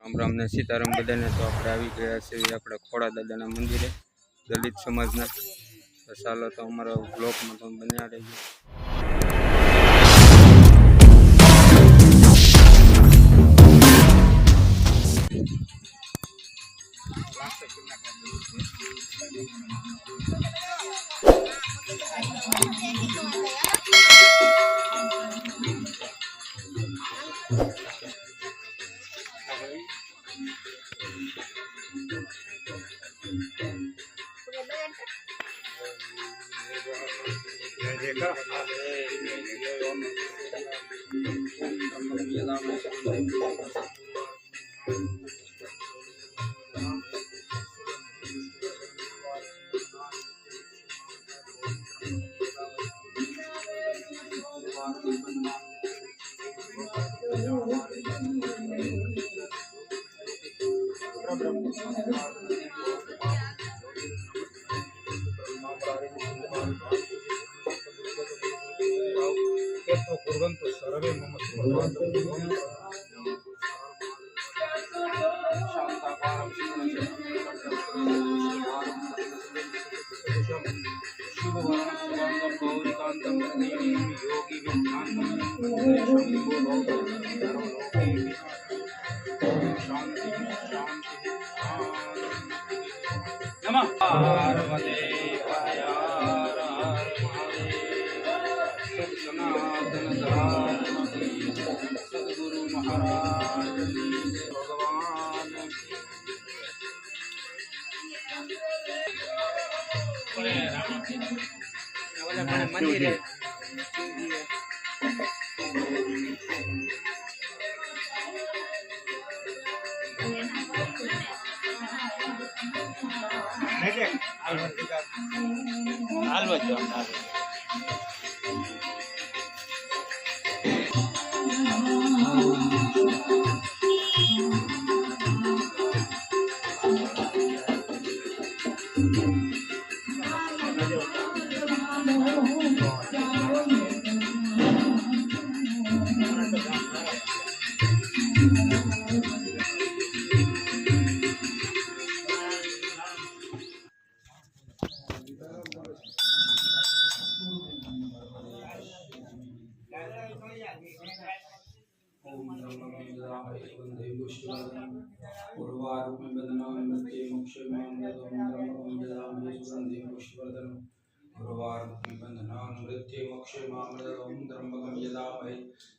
રામ રામ ને સીતારામ બધાને। તો આપણે આવી ગયા છીએ આપણે ખોડા દાદાના મંદિરે દલિત સમાજના। તો ચાલો તો અમારા બ્લોકમાં તમે બન્યા રહેજો। सदगुरु महाराज भगवान मंदिर है।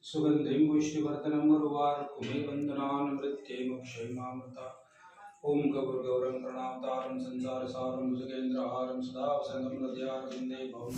सुगंधिं पुष्टिवर्धनं गुरुवार्कुमे बन्धनान् मृत्युमुक्षयमामृता। ओम गौरं प्रणावतारं संसारसारं भुजगेन्द्रहारं सदा वसन्तं हृदयारविन्दे भवं